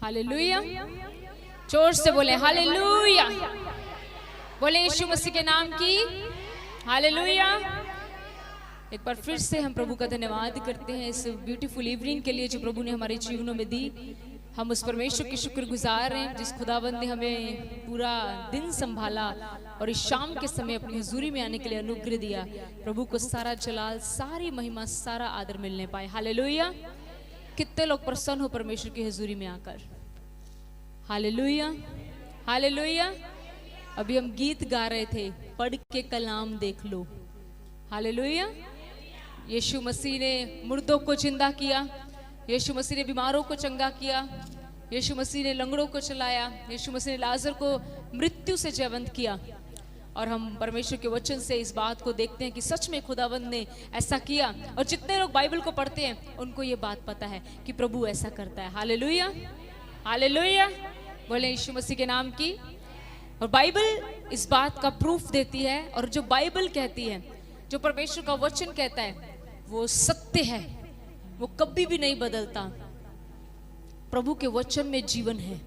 Hallelujah. जोर से बोले हालेलुया। बोले यीशु मसीह के नाम की हालेलुया। एक बार फिर से हम प्रभु का धन्यवाद करते हैं इस ब्यूटीफुल इवनिंग के लिए जो प्रभु ने हमारे जीवनों में दी। हम उस परमेश्वर की शुक्रगुजार हैं जिस खुदाबंद ने हमें पूरा दिन संभाला और इस शाम के समय अपनी हुजूरी में आने के लिए अनुग्रह दिया। प्रभु को सारा जलाल, सारी महिमा, सारा आदर मिलने पाए। हालेलुया। कितने लोग प्रसन्न हो परमेश्वर की हुजूरी में आकर? Hallelujah, hallelujah. अभी हम गीत गा रहे थे, पढ़ के कलाम देख लो। हालेलुया। यीशु मसीह ने मुर्दों को जिंदा किया, यीशु मसीह ने बीमारों को चंगा किया, यीशु मसीह ने लंगड़ों को चलाया, यीशु मसीह ने लाजर को मृत्यु से जीवंत किया। और हम परमेश्वर के वचन से इस बात को देखते हैं कि सच में खुदावंद ने ऐसा किया। और जितने लोग बाइबल को पढ़ते हैं उनको ये बात पता है कि प्रभु ऐसा करता है। Hallelujah, hallelujah. बोले यीशु मसीह के नाम की। और बाइबल इस बात का प्रूफ देती है। और जो बाइबल कहती है, जो परमेश्वर का वचन कहता है, वो सत्य है, वो कभी भी नहीं बदलता। प्रभु के वचन में जीवन है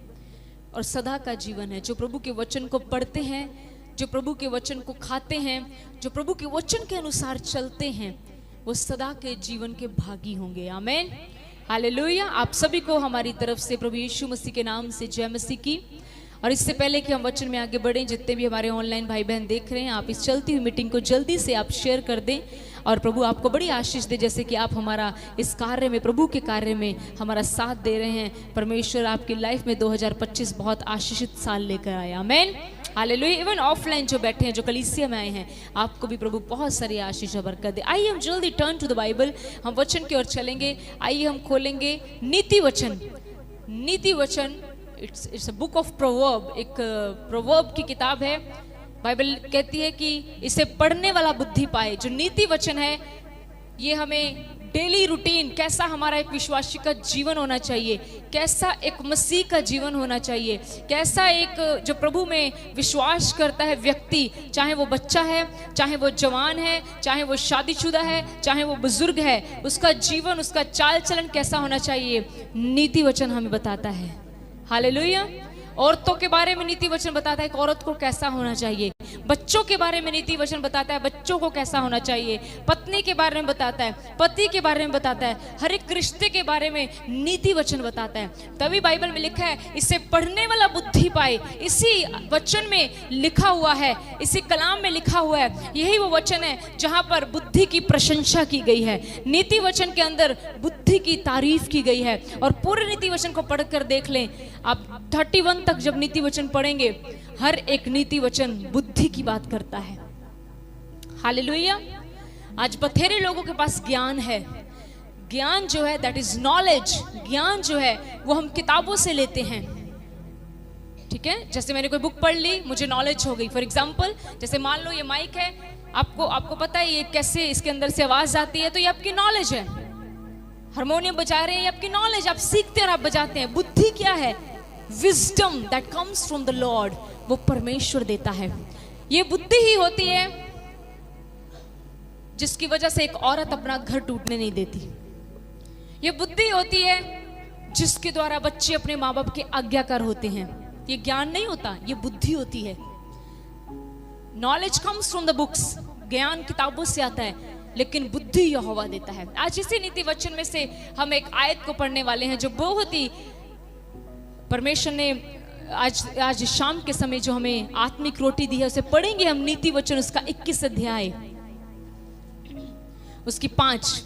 और सदा का जीवन है। जो प्रभु के वचन को पढ़ते हैं, जो प्रभु के वचन को खाते हैं, जो प्रभु के वचन के अनुसार चलते हैं, वो सदा के जीवन के भागी होंगे। आमीन, हालेलुया। आप सभी को हमारी तरफ से प्रभु यीशु मसीह के नाम से जय मसीह की। और इससे पहले कि हम वचन में आगे बढ़ें, जितने भी हमारे ऑनलाइन भाई बहन देख रहे हैं, आप इस चलती हुई मीटिंग को जल्दी से आप शेयर कर दें और प्रभु आपको बड़ी आशीष दे, जैसे कि आप हमारा इस कार्य में, प्रभु के कार्य में हमारा साथ दे रहे हैं। परमेश्वर आपकी लाइफ में 2025 बहुत आशीषित साल लेकर आया। आमीन, हालेलुया। इवन ऑफलाइन जो बैठे हैं, जो कलीसिया में आए हैं, आपको भी प्रभु बहुत सारी आशीष और बरकत दे। आइए हम जल्दी टर्न टू द बाइबल, हम वचन की ओर चलेंगे। आइए हम खोलेंगे नीति वचन। नीति वचन it's a book of proverb, एक प्रोवर्ब की किताब है। बाइबल कहती है कि इसे पढ़ने वाला बुद्धि पाए। जो नीति वचन है, ये हमें डेली रूटीन, कैसा हमारा एक विश्वासी का जीवन होना चाहिए, कैसा एक मसीह का जीवन होना चाहिए, कैसा एक जो प्रभु में विश्वास करता है व्यक्ति, चाहे वो बच्चा है, चाहे वो जवान है, चाहे वो शादीशुदा है, चाहे वो बुजुर्ग है, उसका जीवन, उसका चाल चलन कैसा होना चाहिए, नीति वचन हमें बताता है। हालेलुया। औरतों के बारे में नीति वचन बताता है, एक औरत को कैसा होना चाहिए। बच्चों के बारे में नीति वचन बताता है, बच्चों को कैसा होना चाहिए। पत्नी के बारे में बताता है, पति के बारे में बताता है, हर एक रिश्ते के बारे में नीति वचन बताता है। तभी बाइबल में लिखा है, इसे पढ़ने वाला बुद्धि पाए। इसी वचन में लिखा हुआ है, इसी कलाम में लिखा हुआ है, यही वो वचन है जहां पर बुद्धि की प्रशंसा की गई है। नीति वचन के अंदर बुद्धि की तारीफ की गई है। और पूरे नीति वचन को पढ़कर देख लें आप, 31 तक जब नीति वचन पढ़ेंगे, हर एक नीति वचन बुद्धि की बात करता है। हालेलुया। आज बथेरे लोगों के पास ज्ञान है। ज्ञान जो है, दैट इज नॉलेज। ज्ञान जो है वो हम किताबों से लेते हैं। ठीक है, जैसे मैंने कोई बुक पढ़ ली, मुझे नॉलेज हो गई। फॉर एग्जाम्पल, जैसे मान लो ये माइक है, आपको पता है ये कैसे इसके अंदर से आवाज आती है, तो ये आपकी नॉलेज है। हारमोनियम बजा रहे हैं, ये आपकी नॉलेज, आप सीखते हैं और आप बजाते हैं। बुद्धि क्या है? Wisdom that comes from the Lord, वो परमेश्वर देता है। ये बुद्धि ही होती है जिसकी वजह से एक औरत अपना घर टूटने नहीं देती। ये बुद्धि होती है जिसके द्वारा बच्चे अपने माँ बाप के आज्ञाकार होते हैं। ये ज्ञान नहीं होता, ये बुद्धि होती है। Knowledge comes from the books, ज्ञान किताबों से आता है, लेकिन बुद्धि यहोवा देता है। आज इसी नीति वचन में से हम एक आयत को पढ़ने वाले हैं जो बहुत ही परमेश्वर ने आज शाम के समय जो हमें आत्मिक रोटी दी है, उसे पढ़ेंगे हम। नीति वचन उसका 21 अध्याय, उसकी 5,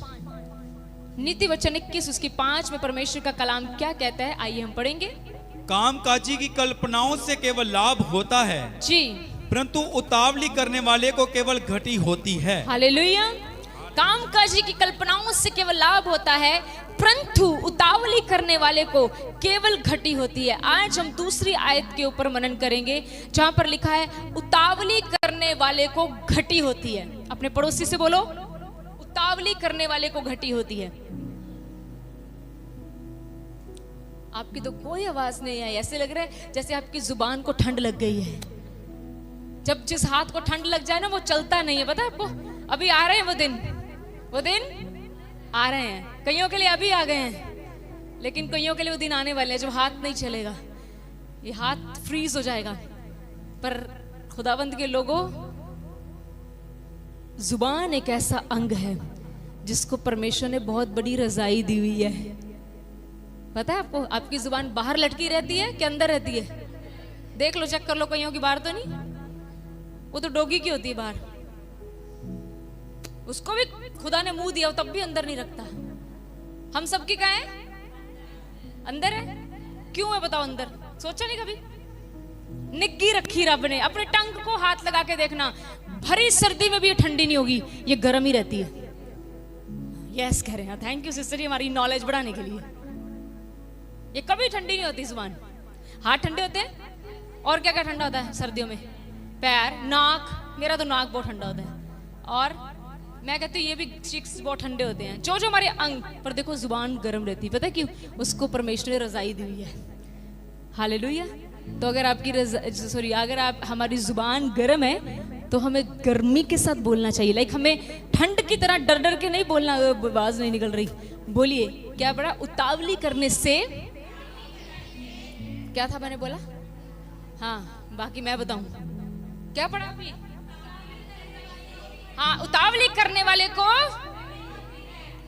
नीति वचन 21 उसकी 5 में परमेश्वर का कलाम क्या कहता है, आइए हम पढ़ेंगे। कामकाजी की कल्पनाओं से केवल लाभ होता है जी, परंतु उतावली करने वाले को केवल घटी होती है। हालेलुया। कामकाजी की कल्पनाओं से केवल लाभ होता है, परंतु उतावली करने वाले को केवल घटी होती है। आज हम दूसरी आयत के ऊपर मनन करेंगे जहां पर लिखा है, उतावली करने वाले को घटी होती है। अपने पड़ोसी से बोलो, उतावली करने वाले को घटी होती है। आपकी तो कोई आवाज नहीं आई, ऐसे लग रहा है जैसे आपकी जुबान को ठंड लग गई है। जब जिस हाथ को ठंड लग जाए ना, वो चलता नहीं है, पता है आपको? अभी आ रहे हैं वो दिन आ रहे हैं, कईयों के लिए अभी आ गए हैं। लेकिन कईयों के लिए वो दिन आने वाले हैं जब हाथ नहीं चलेगा, ये हाथ फ्रीज हो जाएगा। पर खुदावंद के लोगों, जुबान एक ऐसा अंग है जिसको परमेश्वर ने बहुत बड़ी रजाई दी हुई है। पता है आपको? आपकी जुबान बाहर लटकी रहती है कि अंदर रहती है? देख लो, चेक कर लो, कईयों की बाहर तो नहीं, वो तो डोगी की होती है बाहर। उसको भी खुदा ने मुंह दिया, तब भी अंदर नहीं रखता। हम सबकी कहाँ है? अंदर है। क्यों है बताओ अंदर? सोचा नहीं कभी? निग्गी रखी रब ने। अपने टंग को हाथ लगा के देखना, भरी सर्दी में भी ये ठंडी नहीं होगी, ये गर्म ही रहती है। यस कह रहे हैं। थैंक यू सिस्टर, हमारी नॉलेज बढ़ाने के लिए। ये कभी ठंडी नहीं होती जुबान। हाथ ठंडे होते हैं, और क्या क्या ठंडा होता है सर्दियों में? पैर, नाक। मेरा तो नाक बहुत ठंडा होता है, और मैं कहती हूँ ये भी चिक्स बहुत ठंडे होते हैं, जो हमारे अंग। पर देखो जुबान गर्म रहती है। पता है क्यों? उसको परमेश्वर ने रजाई दी हुई है। हालेलुया। तो अगर आपकी अगर आप हमारी जुबान गर्म है तो हमें गर्मी के साथ बोलना चाहिए। लाइक हमें ठंड की तरह डर डर के नहीं बोलना। आवाज नहीं निकल रही, बोलिए। क्या पढ़ा? उतावली करने से क्या था मैंने बोला? हाँ, बाकी मैं बताऊं क्या पढ़ा अभी? हाँ, उतावली करने वाले को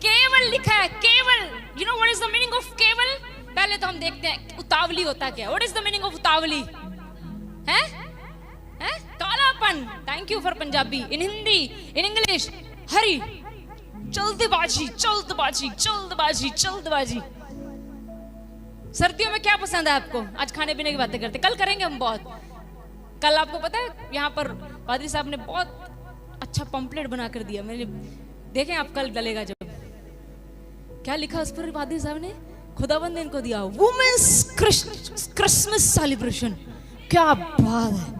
केवल लिखा है। केवल, you know what is the meaning of केवल? पहले तो हम देखते हैं उतावली होता क्या। What is the meaning of उतावली? है कालापन। Thank you for Punjabi. In Hindi, in English, hurry, जल्दबाजी, जल्दबाजी, जल्दबाजी, जल्दबाजी। सर्दियों में क्या पसंद है आपको? आज खाने पीने की बातें करते, कल करेंगे हम बहुत। कल आपको पता है यहाँ पर पादरी साहब ने बहुत अच्छा पंपलेट बना कर दिया। मैंने देखें, आप कल डलेगा जब। क्या लिखा उस पर पादरी साहब ने? खुदाबंद ने इनको दिया, वुमेन्स क्रिसमस सेलिब्रेशन। क्या बात है,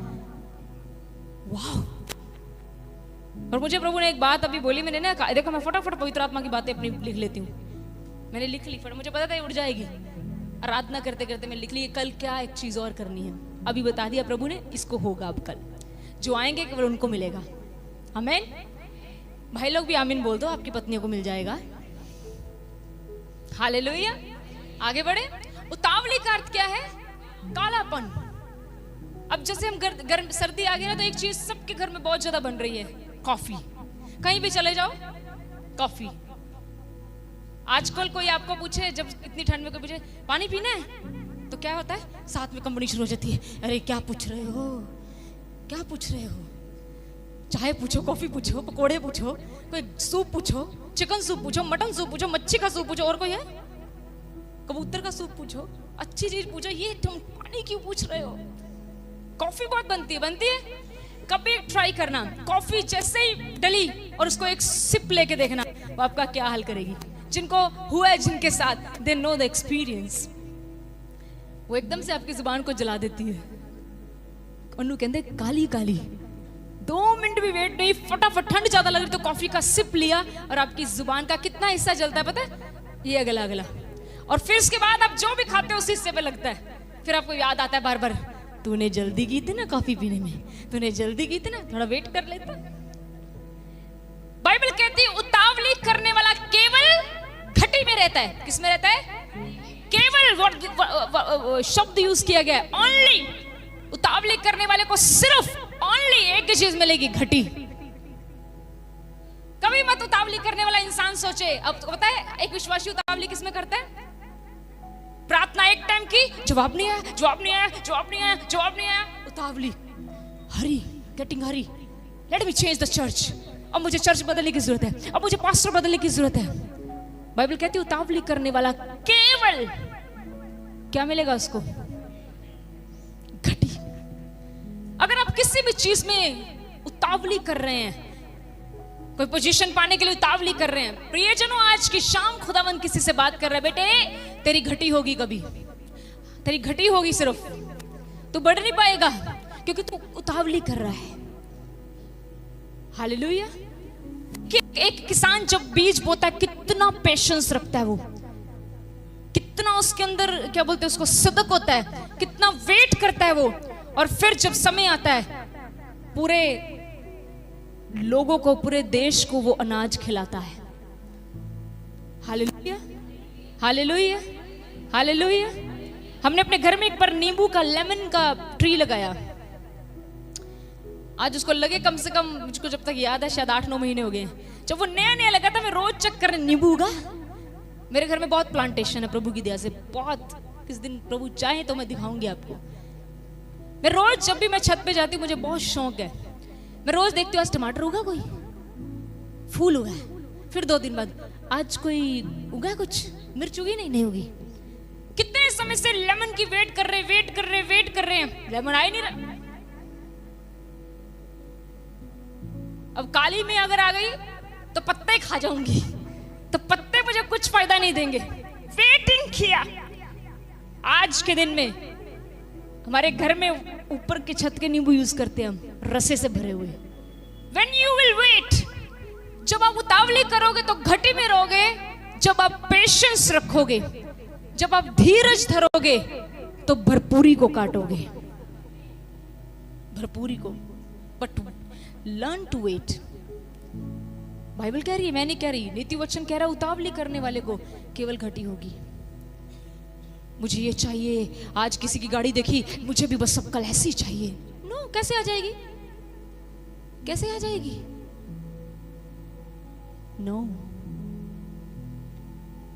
वाह। और मुझे प्रभु ने एक बात अभी बोली, मैंने ना देखो, मैं फटाफट पवित्र आत्मा की बातें अपनी लिख लेती हूँ। मैंने लिख ली, मुझे पता था ये उड़ जाएगी। आराधना करते करते मैं लिख ली, कल क्या एक चीज और करनी है। अभी बता दिया प्रभु ने, इसको होगा अब कल। जो आएंगे केवल उनको मिलेगा। आमीन। भाई लोग भी आमीन बोल दो, आपकी पत्नियों को मिल जाएगा। हालेलुया। आगे बढ़े। उतावली का अर्थ क्या है? कालापन। अब जैसे हम गर्म सर्दी आ गई ना, तो एक चीज सबके घर में बहुत ज्यादा बन रही है, कॉफी। कहीं भी चले जाओ, कॉफी। आजकल कोई आपको पूछे, जब इतनी ठंड में कोई पूछे पानी पीना है, तो क्या होता है? साथ में कंपनी शुरू हो जाती है। अरे क्या पूछ रहे हो, क्या पूछ रहे हो? चाय पूछो, कॉफी पूछो, पकोड़े पूछो, कोई सूप पूछो, चिकन सूप पूछो, मटन सूप पूछो, मच्छी का सूप पूछो, और कोई है? कबूतर का सूप पूछो, अच्छी चीज पूछो। ये तुम पानी क्यों पूछ रहे हो? कॉफी बहुत बनती है। कभी ट्राई करना, कॉफी जैसे ही डली और उसको एक सिप लेके देखना, वो आपका क्या हाल करेगी। जिनको हुआ है, जिनके साथ, दे नो द एक्सपीरियंस। वो एकदम से आपकी जुबान को जला देती है। उन्होंने कहते काली काली। 2 मिनट भी वेट नहीं, फटाफट। ठंड ज्यादा लग रही तो कॉफी का सिप लिया, और आपकी जुबान का कितना हिस्सा जलता है पता है? ये अगला अगला। और फिर उसके बाद आप जो भी खाते हो उस हिस्से पे लगता है। फिर आपको याद आता है बार बार, तूने जल्दी की थी ना कॉफी पीने में, तूने जल्दी की थी ना, थोड़ा वेट कर लेता। बाइबल कहती है उतावली करने वाला केवल घटी में रहता है। किस में रहता है? केवल शब्द यूज किया गया है, ओनली। उतावली करने वाले को सिर्फ ओनली एक ही चीज मिलेगी, घटी। कभी मत उतावली करने वाला इंसान सोचे। अब तो पता है एक विश्वासी उतावली किस में करता है? प्रार्थना एक टाइम की, जवाब नहीं आया, जवाब नहीं आया, जवाब नहीं आया, जवाब नहीं आया। उतावली, hurry, getting hurry, let me change the church. अब मुझे चर्च बदलने की जरूरत है, अब मुझे पास्टर बदलने की जरूरत है। बाइबल कहती है उतावली करने वाला केवल क्या मिलेगा उसको? घटी। अगर आप किसी भी चीज में उतावली कर रहे हैं, कोई पोजीशन पाने के लिए उतावली कर रहे हैं, प्रियजनों, आज की शाम खुदावंद किसी से बात कर रहा है, बेटे तेरी घटी होगी, कभी तेरी घटी होगी। सिर्फ तू बढ़ नहीं पाएगा क्योंकि तू उतावली कर रहा है। हालेलुया। एक किसान जब बीज बोता है, कितना पेशेंस रखता है वो, कितना उसके अंदर क्या बोलते हैं उसको, सदक होता है, कितना वेट करता है वो। और फिर जब समय आता है, पूरे लोगों को, पूरे देश को वो अनाज खिलाता है। Hallelujah, hallelujah. हालेलुया। हमने अपने घर में एक बार नींबू का, लेमन का ट्री लगाया। आज उसको लगे कम से कम, मुझको जब तक याद है शायद 8-9 महीने हो गए। जब वो नया नया लगा था मैं रोज चेक कर नींबू उगा। मेरे घर में बहुत प्लांटेशन है प्रभु की दया से, बहुत। किस दिन प्रभु चाहे तो मैं दिखाऊंगी आपको। मैं रोज जब भी मैं छत पे जाती हूँ, मुझे बहुत शौक है, मैं रोज देखती हूँ आज टमाटर उगा, कोई फूल उगा। फिर 2 दिन बाद आज कोई उगा, कुछ मिर्च उगी, नहीं उगी। कितने समय से लेमन की वेट कर रहे हैं, लेमन आ ही नहीं रहा। अब काली में अगर आ गई तो पत्ते खा जाऊंगी, तो पत्ते मुझे कुछ फायदा नहीं देंगे। वेटिंग किया। आज के दिन में हमारे घर में ऊपर की छत के नींबू यूज करते हैं हम, रसे से भरे हुए। When you will wait, जब आप उतावली करोगे तो घटी में रहोगे। जब आप पेशेंस रखोगे, जब आप धीरज धरोगे तो भरपूरी को काटोगे, भरपूरी को। But learn to wait. Bible कह रही है, मैं नहीं कह रही, नीति वचन कह रहा है, उतावली करने वाले को केवल घटी होगी। मुझे ये चाहिए, आज किसी की गाड़ी देखी, मुझे भी बस सब कल ऐसी चाहिए। नो, कैसे आ जाएगी, कैसे आ जाएगी? नो,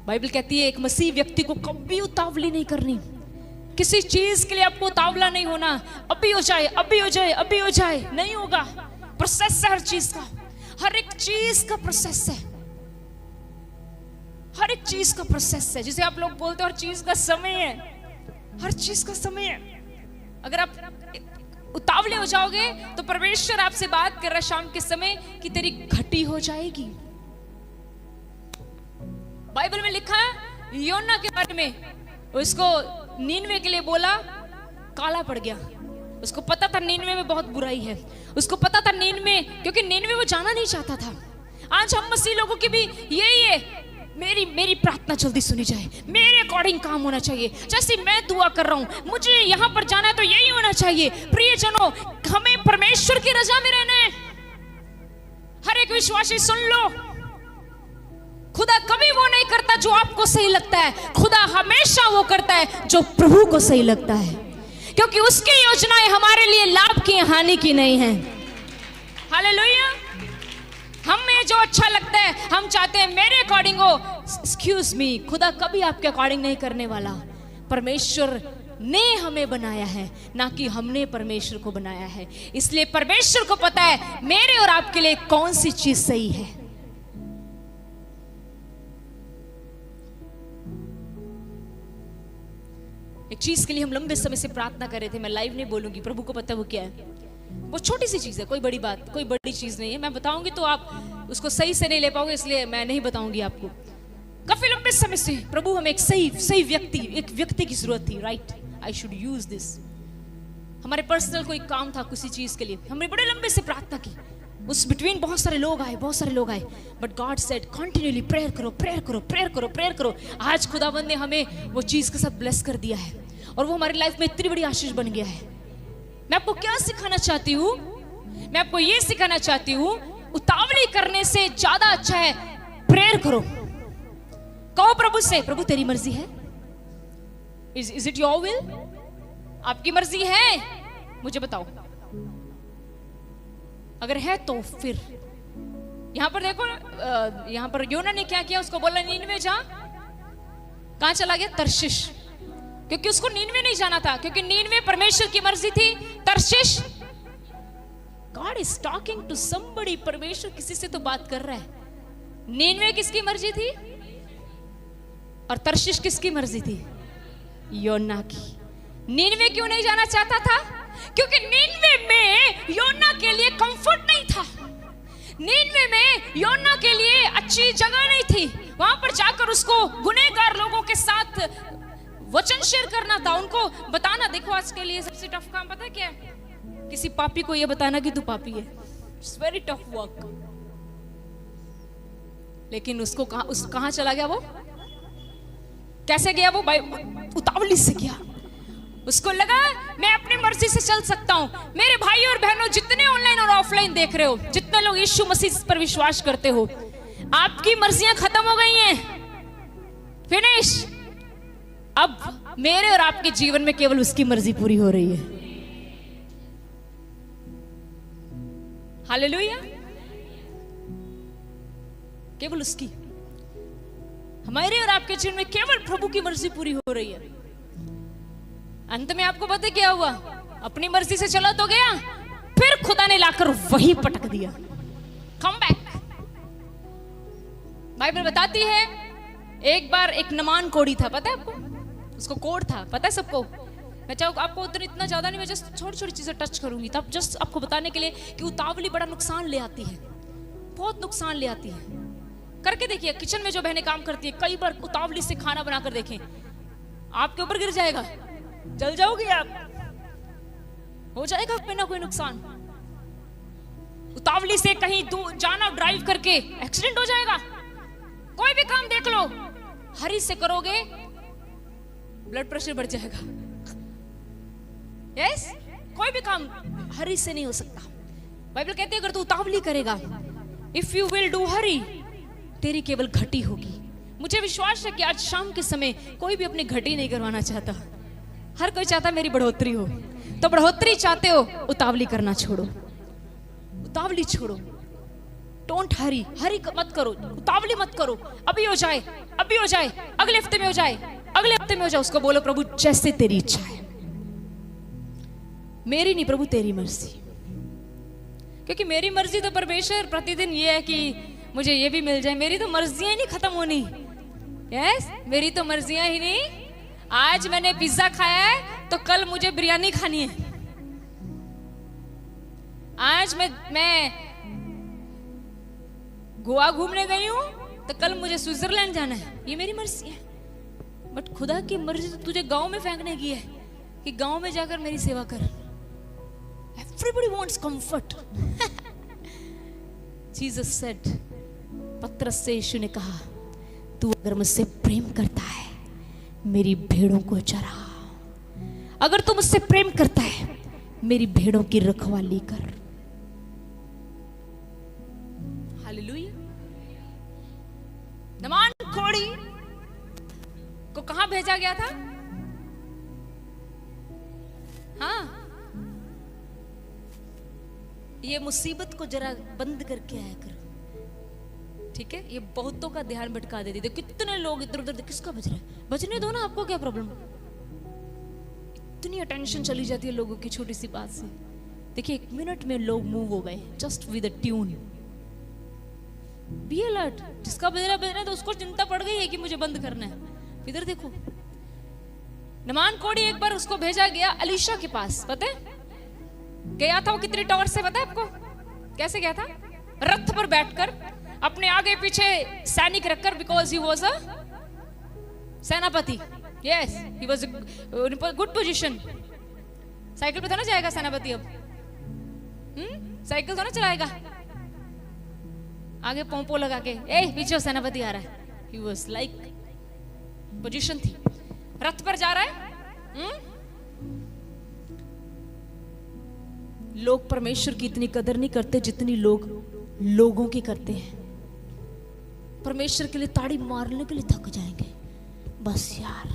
बाइबल कहती है एक मसीह व्यक्ति को कभी उतावली नहीं करनी। किसी चीज के लिए आपको उतावला नहीं होना। अभी हो जाए, अभी हो जाए, अभी हो जाए, नहीं होगा। प्रोसेस है हर चीज का, हर एक चीज का प्रोसेस है, हर एक चीज का प्रोसेस है। जिसे आप लोग बोलते हो हर चीज का समय है, हर चीज का समय है। अगर आप उतावले हो जाओगे तो परमेश्वर आपसे बात कर रहा है शाम के समय कि तेरी घटी हो जाएगी। बाइबल में लिखा है योना के बारे में, उसको नीनवे के लिए बोला, काला पड़ गया। उसको पता था नीनवे में बहुत बुराई है, उसको पता था नीनवे, क्योंकि नीनवे वो जाना नहीं चाहता था। आज हम मसीह लोगों की भी यही है, मेरी प्रार्थना जल्दी सुनी जाए, मेरे अकॉर्डिंग काम होना चाहिए। जैसे मैं दुआ कर रहा हूं, मुझे यहां पर जाना है तो यही होना चाहिए। प्रियजनों, हमें परमेश्वर की रजा में रहना है। हर एक विश्वासी सुन लो, खुदा कभी वो नहीं करता जो आपको सही लगता है, खुदा हमेशा वो करता है जो प्रभु को सही लगता है, क्योंकि उसकी योजनाएं हमारे लिए लाभ की, हानि की नहीं है। हालेलुया। हमें जो अच्छा लगता है हम चाहते हैं मेरे अकॉर्डिंग हो। एक्सक्यूज मी, खुदा कभी आपके अकॉर्डिंग नहीं करने वाला। परमेश्वर ने हमें बनाया है, ना कि हमने परमेश्वर को बनाया है। इसलिए परमेश्वर को पता है मेरे और आपके लिए कौन सी चीज सही है। एक चीज के लिए हम लंबे समय से प्रार्थना कर रहे थे, मैं लाइव नहीं बोलूंगी, प्रभु को पता है वो क्या है। वो छोटी सी चीज है, कोई बड़ी बात, कोई बड़ी चीज नहीं है। मैं बताऊंगी तो आप उसको सही से नहीं ले पाओगे, इसलिए मैं नहीं बताऊंगी आपको। काफी लंबे समय से प्रभु हमें एक सही व्यक्ति, एक व्यक्ति की जरूरत थी। Right, I should use this. हमारे पर्सनल कोई काम था किसी चीज के लिए, हमने बड़े लंबे से प्रार्थना की। उस बिटवीन बहुत सारे लोग आए, but God said continually prayer करो, प्रेयर करो, प्रेयर करो, प्रेयर करो। आज खुदावंद ने हमें वो चीज के साथ ब्लेस कर दिया है और वो हमारी लाइफ में इतनी बड़ी आशीष बन गया है। मैं आपको क्या सिखाना चाहती हूँ? मैं आपको ये सिखाना चाहती हूँ, उतावली करने से ज्यादा अच्छा है प्रेयर करो। कहो प्रभु से, प्रभु तेरी मर्जी है, इज इट योर विल? आपकी मर्जी है, मुझे बताओ। अगर है तो फिर यहां पर देखो, यहां पर योना ने क्या किया, उसको बोला नीनवे जा। कहां चला गया? तर्शिश, क्योंकि उसको नीनवे नहीं जाना था, क्योंकि नीनवे परमेश्वर की मर्जी थी। Tarshish, God is talking to somebody, परमेश्वर किसी से तो बात कर रहा है। नीनवे किसकी मर्जी थी और तर्शिश किसकी मर्जी थी? योना की। नीनवे क्यों नहीं जाना चाहता था? क्योंकि नीनवे में योना के लिए कंफर्ट नहीं था, नीनवे में योना के लिए अच्छी जगह नहीं थी। वहां पर जाकर उसको गुनहगार लोगों के साथ वचन शेयर करना था, उनको बताना। देखो आज के लिए सबसे टफ काम पता है क्या है? किसी पापी को यह बताना कि तू पापी है। It's very tough work. लेकिन उसको कहां चला गया? वो कैसे गया? वो उतावली से गया। उसको लगा मैं अपनी मर्जी से चल सकता हूं। मेरे भाई और बहनों, जितने ऑनलाइन और ऑफलाइन देख रहे हो, जितने लोग यीशु मसीह पर विश्वास करते हो, आपकी मर्जियां खत्म हो गई हैं, फिनिश। अब मेरे और आपके जीवन में केवल उसकी मर्जी पूरी हो रही है। हालेलुया। केवल उसकी, हमारे और आपके जीवन में केवल प्रभु की मर्जी पूरी हो रही है। अंत में आपको पता क्या हुआ? अपनी मर्जी से चला तो गया, फिर खुदा ने लाकर वही पटक दिया। Come back. बाइबल बताती है एक बार एक नमान कोढ़ी था, पता है आपको? उसको कोढ़ था, पता है सबको? मैं चाहूँ आपको इतना ज्यादा नहीं, मैं जस्ट छोटी छोटी चीजें टच करूंगी, तब जस्ट आपको बताने के लिए कि उतावली बड़ा नुकसान ले आती है, बहुत नुकसान ले आती है। करके देखिए, किचन में जो बहनें काम करती है, कई बार उतावली से खाना बनाकर देखें, आपके ऊपर गिर जाएगा, जल जाओगे आप, हो जाएगा कोई ना कोई नुकसान। उतावली से कहीं दूर जाना, ड्राइव करके एक्सीडेंट हो जाएगा। कोई भी काम देख लो, हरी से करोगे ब्लड प्रेशर बढ़ जाएगा। यस, कोई भी काम हरी से नहीं हो सकता। बाइबल कहती है अगर तू उतावली करेगा, इफ यू विल डू हरी, तेरी केवल घटी होगी। मुझे विश्वास है कि आज शाम के समय कोई भी अपनी घटी नहीं करवाना चाहता। हर कोई चाहता मेरी बढ़ोतरी हो। तो बढ़ोतरी चाहते हो, उतावली करना छोड़ो, उतावली छोड़ो। डोंट हरी, हरी मत करो, उतावली मत करो। अभी हो जाए, अभी हो जाए, अगले हफ्ते में हो जाए, अगले हफ्ते में हो जाए। उसको बोलो प्रभु जैसे तेरी इच्छा है, मेरी नहीं प्रभु तेरी मर्जी। क्योंकि मेरी मर्जी तो परमेश्वर प्रतिदिन ये है कि मुझे ये भी मिल जाए। मेरी तो मर्जियां ही नहीं खत्म होनी। यस, मेरी तो मर्जियां ही नहीं। आज मैंने पिज्जा खाया है तो कल मुझे बिरयानी खानी है। आज मैं गोवा घूमने गई हूं तो कल मुझे स्विट्जरलैंड जाना है। ये मेरी मर्जी है। बट खुदा की मर्जी तो तुझे गांव में फेंकने की है कि गांव में जाकर मेरी सेवा कर। Everybody wants comfort. Jesus said, पत्रस से यीशु ने कहा, तू अगर मुझसे प्रेम करता है मेरी भेड़ों को चरा। अगर तू मुझसे प्रेम करता है मेरी भेड़ों की रखवाली कर। हालेलुया। नमान कोढ़ी को कहां भेजा गया था? हाँ, ये मुसीबत को जरा बंद करके आया करो, ठीक है? ये बहुतों का ध्यान भटका देती थी। कितने लोग इधर उधर, किसका बज रहा है? बजने दो ना, आपको क्या प्रॉब्लम? इतनी अटेंशन चली जाती है लोगों की छोटी सी बात से। देखिए 1 मिनट में लोग मूव हो गए just with a tune. Be alert. जिसका बजना तो उसको चिंता पड़ गई है कि मुझे बंद करना है। इधर देखो, नमान कोढ़ी एक बार उसको भेजा गया अलीशा के पास। पता है गया था वो कितनी टॉवर से? पता है आपको कैसे गया था? रथ पर बैठकर, अपने आगे पीछे सैनिक रखकर, बिकॉज ही वॉज अ सेनापति। Yes, he was good position. Cycle पे तो ना जाएगा सेनापति अब? साइकिल तो ना चलाएगा आगे पोंपो लगा के, ए पीछे सेनापति आ रहा है। ही वॉज लाइक, पोजीशन थी। रथ पर जा रहा है। लोग परमेश्वर की इतनी कदर नहीं करते जितनी लोग लोगों की करते हैं। परमेश्वर के लिए ताड़ी मारने के लिए थक जाएंगे बस यार,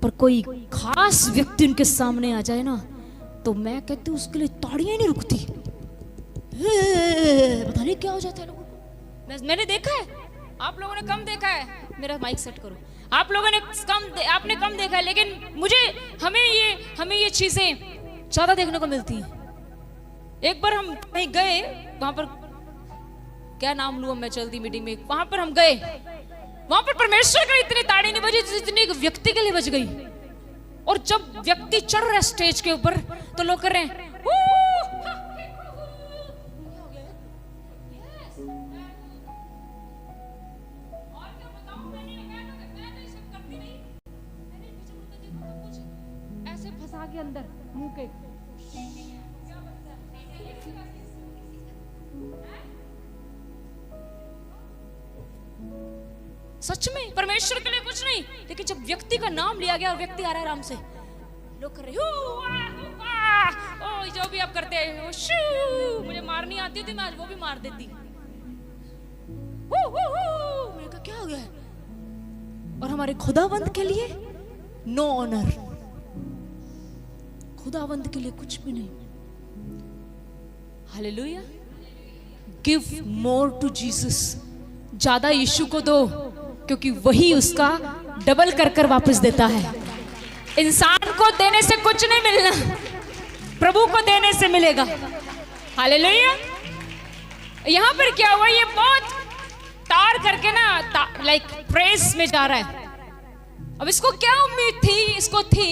पर कोई खास व्यक्ति उनके सामने आ जाए ना तो मैं कहती हूँ उसके लिए ताड़ियां नहीं रुकती। पता नहीं क्या हो जाता है लोगों को। मैंने देखा है, आप लोगों ने कम देखा है। मेरा माइक सेट करो। आप लोगों ने आपने कम देखा है, लेकिन हमें ये चीजें ज्यादा देखने को मिलती हैं। एक बार हम कहीं गए, वहां पर क्या नाम लूं मैं, चलती मीटिंग में, वहां पर हम गए, वहां पर परमेश्वर के इतनी ताड़ी नहीं बजी जितनी एक व्यक्ति के लिए बज गई। और जब व्यक्ति चढ़ रहा है स्टेज के ऊपर तो लोग कर रहे हैं ऐसे फंसा के अंदर मुंह के। सच में परमेश्वर के लिए कुछ नहीं, लेकिन जब व्यक्ति का नाम लिया गया और व्यक्ति आ रहा है आराम से, लोग कर रहे ओ जो भी आप करते हैं। मुझे मारनी आती थी, मैं आज वो भी मार देती। मैंने कहा क्या हो गया? और हमारे खुदावंत के लिए नो ऑनर, खुदावंद के लिए कुछ भी नहीं। Hallelujah. Give more to Jesus, ज्यादा यीशु को दो, क्योंकि वही उसका डबल कर कर वापस देता है। इंसान को देने से कुछ नहीं मिलना, प्रभु को देने से मिलेगा। हालेलुया। यहां पर क्या हुआ, ये बहुत तार करके ना लाइक प्रेस में जा रहा है। अब इसको क्या उम्मीद थी, इसको थी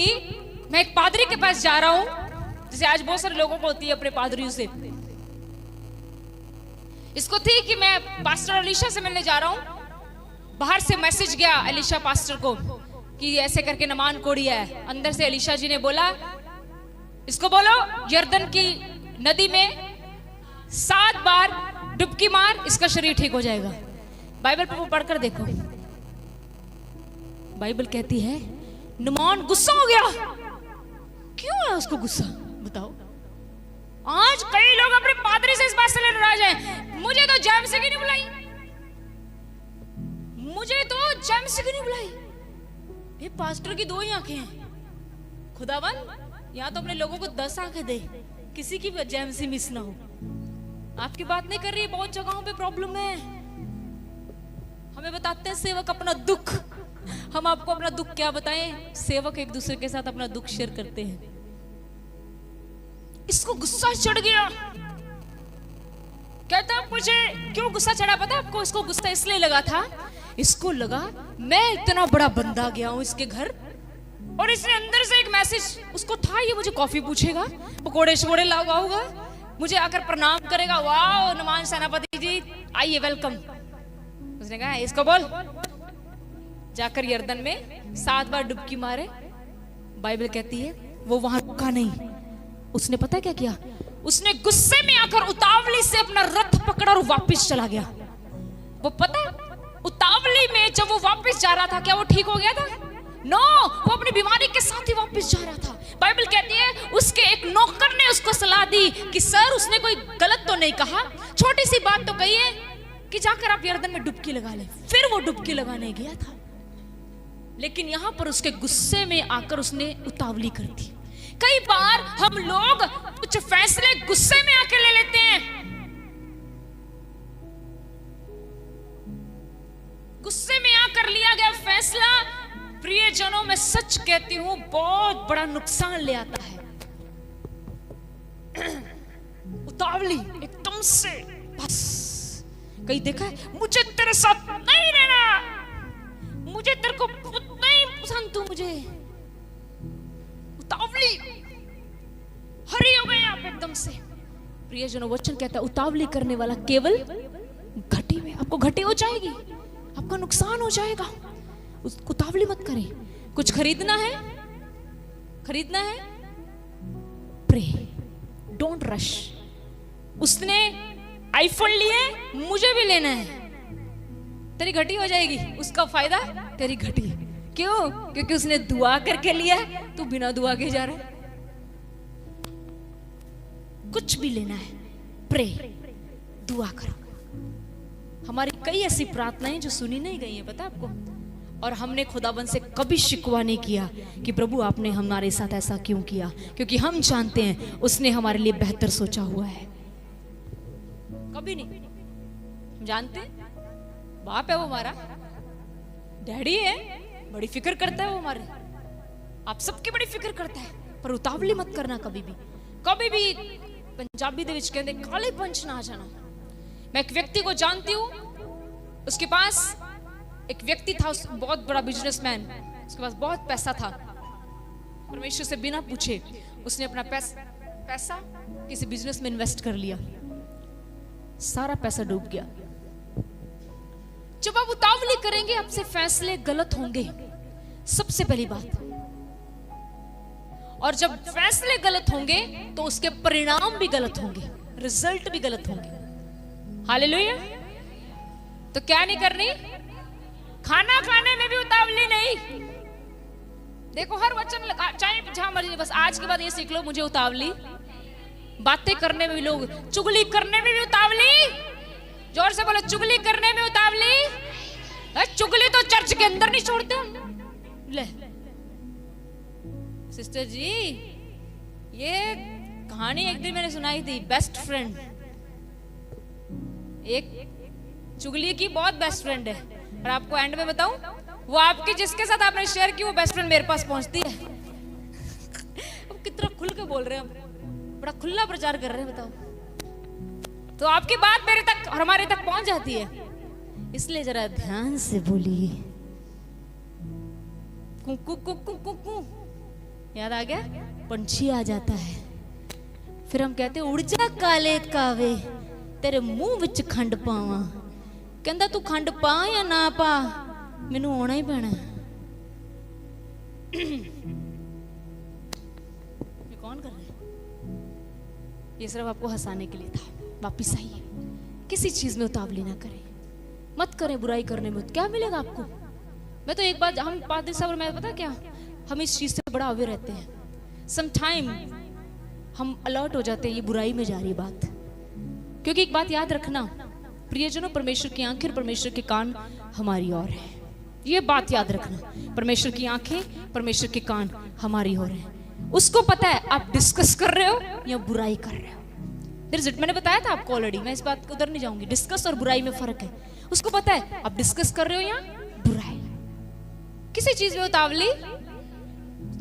मैं एक पादरी के पास जा रहा हूं, जैसे आज बहुत सारे लोगों को होती है अपने पादरियों से। इसको थी कि मैं पास्टर एलिशा से मिलने जा रहा हूं। बाहर से मैसेज गया एलिशा पास्टर को कि ऐसे करके नमान कोड़ी है। अंदर से एलिशा जी ने बोला, इसको बोलो यर्दन की नदी में 7 बार डुबकी मार, इसका शरीर ठीक हो जाएगा। बाइबल पर वो पढ़कर देखो। बाइबल कहती है नुमान गुस्सा हो गया। क्यों है उसको गुस्सा, बताओ। आज कई लोग अपने पादरी से इस बात से नाराज हैं, मुझे तो जैम से नहीं बुलाई, मुझे तो जैम से नहीं बुलाई। ये पास्टर की 2 ही आंखें हैं। खुदावन यहाँ तो अपने लोगों को 10 आंखें दे, किसी की भी जैम से मिस ना हो। आपकी बात नहीं कर रही, बहुत जगहों पे प्रॉब्लम है। हमें बताते हैं सेवक अपना दुख, हम आपको अपना दुख क्या बताएं। सेवक एक दूसरे के साथ अपना दुख शेयर करते हैं। इसको गुस्सा चढ़ गया, कहता मुझे क्यों गुस्सा चढ़ा पता आपको? इसको गुस्सा इसलिए लगा था, इसको लगा मैं इतना बड़ा बंदा गया हूं इसके घर, और इसने अंदर से एक मैसेज उसको था, ये मुझे कॉफी पूछेगा, पकोड़े शकोड़े लगाऊंगा, मुझे आकर प्रणाम करेगा। वाह नुमान सेनापति जी आइए, वेलकम। उसने कहा इसको बोल जाकर यर्दन में 7 बार डुबकी मारे। बाइबल कहती है वो वहां रुका नहीं, उसने पता क्या किया, उसने गुस्से में आकर उतावली से अपना रथ पकड़ा और वापस चला गया। वो पता उतावली में जब वो वापस जा रहा था, क्या वो ठीक हो गया था? नो, वो अपनी बीमारी के साथ ही वापस जा रहा था। बाइबल कहती है उसके एक नौकर ने उसको सलाह दी कि सर उसने कोई गलत तो नहीं कहा, छोटी सी बात तो कही है कि जाकर आप यर्दन में डुबकी लगा ले। फिर वो डुबकी लगाने गया था, लेकिन यहां पर उसके गुस्से में आकर उसने उतावली कर दी। कई बार हम लोग कुछ फैसले गुस्से में आकर ले लेते हैं। गुस्से में आकर लिया गया फैसला, प्रियजनों में सच कहती हूं, बहुत बड़ा नुकसान ले आता है। उतावली एकदम से, बस कहीं देखा है, मुझे तेरे साथ नहीं रहना, मुझे तेरे को नहीं पसंद, तू मुझे। उतावली, हरी हो गए आप एकदम से। प्रियजनों वचन कहता है उतावली करने वाला केवल घटी में, आपको घटी हो जाएगी, आपका नुकसान हो जाएगा। उतावली मत करें। कुछ खरीदना है, खरीदना है, प्रे, डोंट रश। उसने आईफोन लिए, मुझे भी लेना है, तेरी घटी हो जाएगी, उसका फायदा तेरी घटी। क्यों? क्योंकि उसने दुआ करके लिया, तू बिना दुआ के जा रहा है। कुछ भी लेना है, प्रे, दुआ करो। हमारी कई ऐसी प्रार्थनाएं जो सुनी नहीं गई है, पता आपको? और हमने खुदाबंद से कभी शिकवा नहीं किया कि प्रभु आपने हमारे साथ ऐसा क्यों किया, क्योंकि हम जानते हैं उसने हमारे लिए बेहतर सोचा हुआ है। कभी नहीं। जानते बाप है वो हमारा, डैडी है, बड़ी फिक्र करता है वो हमारे, आप सबकी बड़ी फिक्र करता है। पर उतावली मत करना कभी भी। कभी भी पंजाबी दे विच कहते काले पंच ना आ जाना। मैं एक व्यक्ति को जानती हूँ, उसके पास एक व्यक्ति था, बहुत बड़ा बिजनेसमैन, उसके पास बहुत पैसा था। परमेश्वर से बिना पूछे उसने अपना पैसा किसी बिजनेस में इन्वेस्ट कर लिया, सारा पैसा डूब गया। जब आप उतावली करेंगे आपसे फैसले गलत होंगे, सबसे पहली बात। और जब फैसले गलत होंगे तो उसके परिणाम भी गलत होंगे, रिजल्ट भी गलत होंगे। हालेलुया। तो क्या नहीं करनी, खाना खाने में भी उतावली नहीं। देखो हर वचन चाहे जहां मर्जी, बस आज के बाद ये सीख लो, मुझे उतावली, बातें करने में भी लोग, चुगली करने में भी उतावली, जोर से बोलो चुगली करने में उतावली। चुगली तो चर्च के अंदर नहीं छोड़ते ले, सिस्टर जी, ये कहानी एक दिन मैंने सुनाई थी, बेस्ट फ्रेंड। एक चुगली की बहुत बेस्ट फ्रेंड है, और आपको एंड में बताऊं, वो आपके जिसके साथ आपने शेयर की वो बेस्ट फ्रेंड मेरे पास पहुंचती है। अब कितना खुल के बोल रहे हैं हम, बड़ा खुला प्रचार कर रहे हैं, बताओ। तो आपकी बात मेरे तक और हमारे तक पहुंच जाती है, इसलिए जरा ध्यान से बोलिए। कुकू कुकू कुकू याद आ गया? पंछी आ जाता है, फिर हम कहते उड़ जा काले कावे, तेरे मुंह विच खंड पावा। कहंदा तू खंड पा या ना पा, मैनू आना ही पैना। ये कौन कर रहा है? ये सिर्फ आपको हंसाने के लिए था। वापिस आइए, किसी चीज में उतावली ना करें, मत करें बुराई करने में, क्या मिलेगा आपको? मैं तो एक बार, हम पादरी साहब और मैं, पता क्या, हम इस चीज से बड़ा अवेयर रहते हैं। समटाइम हम अलर्ट हो जाते हैं, ये बुराई में जा रही बात। क्योंकि एक बात याद रखना, प्रियजनों, परमेश्वर की आंखें और परमेश्वर के कान हमारी ओर है। ये बात याद रखना, परमेश्वर की आंखें, परमेश्वर के कान हमारी ओर है। उसको पता है आप डिस्कस कर रहे हो या बुराई कर रहे हो। मैंने बताया था आपको ऑलरेडी, मैं इस बात को उधर नहीं जाऊंगी। डिस्कस और बुराई में फर्क है। उसको पता है आप डिस्कस कर रहे हो या बुराई। किसी चीज में उतावली,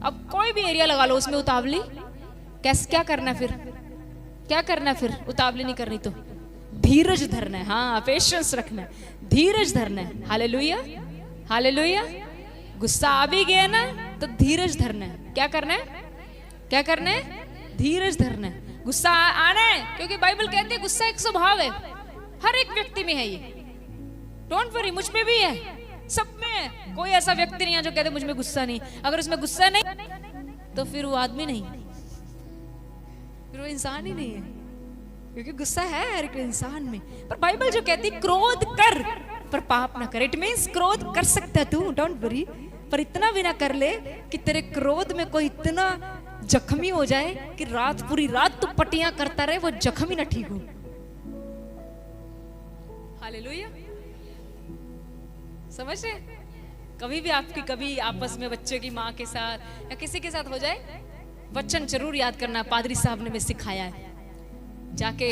अब कोई भी एरिया लगा लो उसमें उतावली, कैसे, क्या करना फिर? क्या करना फिर? उतावली नहीं करनी तो धीरज धरना है। हाँ, पेशेंस रखना है, धीरज धरना है। Hallelujah, hallelujah. गुस्सा आ भी गया ना तो धीरज धरना है। क्या करना है? क्या करना है? धीरज धरना है। गुस्सा आना है, क्योंकि बाइबल कहती है गुस्सा एक स्वभाव है, हर एक व्यक्ति में है ये। डोंट वरी, मुझ में भी है, सब में है। कोई ऐसा व्यक्ति नहीं है जो कहते मुझ में गुस्सा नहीं। अगर उसमें गुस्सा नहीं तो फिर वो आदमी नहीं, फिर वो इंसान ही नहीं है, क्योंकि गुस्सा है हर एक इंसान में। पर बाइबल जो कहती है क्रोध कर पर पाप ना कर, इट मींस क्रोध कर सकता तू, डोंट वरी, पर इतना भी ना कर ले कि तेरे क्रोध में कोई इतना जख्मी हो जाए कि रात, पूरी रात तू पटियां करता रहे, वो जख्मी ना ठीक हो। हालेलुया, समझ रहे? कभी भी आपकी, कभी आपस में बच्चों की माँ के साथ या किसी के साथ हो जाए, वचन जरूर याद करना, पादरी साहब ने हमें सिखाया है। जाके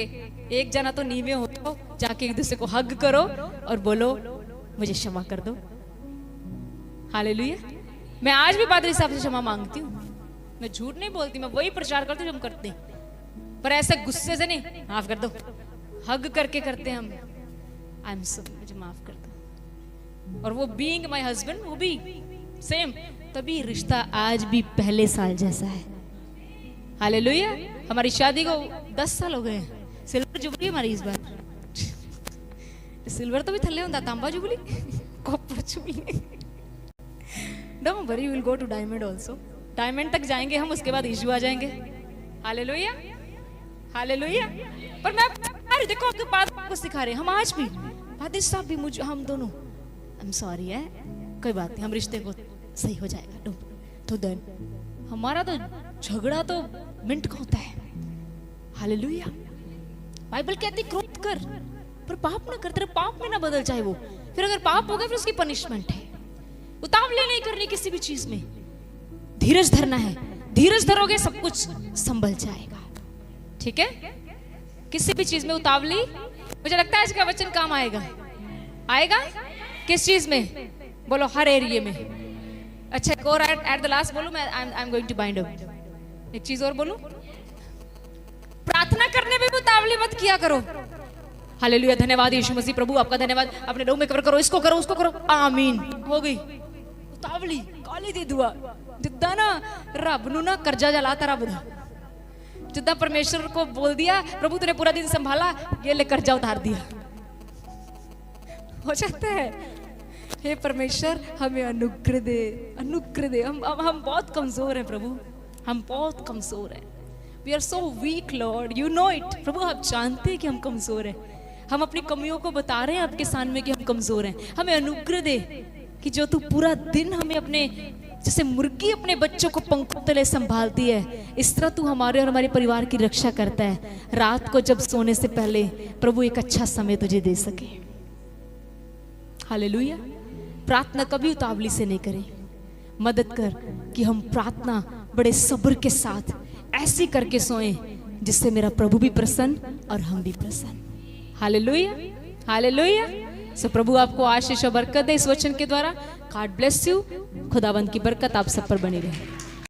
एक जना तो नीवे हो, तो जाके एक दूसरे को हग करो और बोलो मुझे क्षमा कर दो। हालेलुया। मैं आज भी पादरी साहब से क्षमा मांगती हूँ, मैं झूठ नहीं बोलती, मैं वही प्रचार करती हूँ जो हम करते हैं, पर ऐसे गुस्से से नहीं, माफ कर दो, हग करके करते हैं हम। आई एम सॉरी, मुझे माफ कर दो। और वो बीइंग माय हस्बैंड, वो भी सेम, तभी रिश्ता आज भी पहले साल जैसा है। हालेलुया। हमारी शादी को 10 साल हो गए, सिल्वर जुबली हमारी इस बार। सिल्वर तो भी थल्ले होता, तांबा jubilee, copper jubilee. Don't worry, we will go to diamond also. Diamond तक जाएंगे हम, उसके बाद इशू आ जाएंगे। Hallelujah, hallelujah. पर मैं अरे देखो, आपके पास को सिखा रहे हैं हम आज भी, पादरी साहब भी, मुझे, हम दोनों। आई एम सॉरी है, कोई बात नहीं, हम रिश्ते को सही हो जाएगा। डोंट तो देन हमारा तो झगड़ा तो मिनट का होता है। हालेलुया। बाइबल कहती क्रोध कर पर पाप ना कर, तेरे पाप में ना बदल जाए वो। फिर अगर पाप हो गया फिर उसकी पनिशमेंट है। उतावली नहीं करनी किसी भी चीज में, धीरज धरना है। धीरज धरोगे सब कुछ संभल जाएगा, ठीक है? किसी भी चीज में उतावली, मुझे लगता है आज का वचन काम आएगा। आएगा किस चीज में? बोलो हर एरिया में। अच्छा, एक और एट द लास्ट बोलूं मैं, I am going to bind up. एक चीज और बोलूं, प्रार्थना करने में भी उतावली मत किया करो। हालेलुया, धन्यवाद यीशु मसीह, प्रभु आपका धन्यवाद। अपने रूम में कवर करो, इसको करो, उसको करो, आमीन। हो गई उतावली, काली दी दुआ। जिद्दा ना रब नू ना कर्जा जलाता, रब दा जिद्दा परमेश्वर को बोल दिया प्रभु तूने पूरा दिन संभाला, ये ले कर्जा उतार दिया। हो सकता है, हे परमेश्वर हमें अनुग्रह दे, अनुग्रह दे। हम बहुत कमजोर हैं प्रभु, हम बहुत कमजोर हैं। We are so weak Lord, you know it. प्रभु आप जानते हैं कि हम कमजोर हैं, हम अपनी कमियों को बता रहे हैं आपके सामने कि हम कमजोर हैं। हमें अनुग्रह दे कि जो तू पूरा दिन हमें अपने, जैसे मुर्गी अपने बच्चों को पंखों तले संभालती है, इस तरह तू हमारे और हमारे परिवार की रक्षा करता है। रात को जब सोने से पहले प्रभु एक अच्छा समय तुझे दे सके। हालेलुया। प्रार्थना कभी उतावली से नहीं करें। मदद कर कि हम प्रार्थना बड़े सब्र के साथ ऐसे करके सोएं जिससे मेरा प्रभु भी प्रसन्न और हम भी प्रसन्न। Hallelujah, hallelujah. सो प्रभु आपको आशीष और बरकत दे इस वचन के द्वारा। God bless you. खुदावंद की बरकत आप सब पर बनी रहे।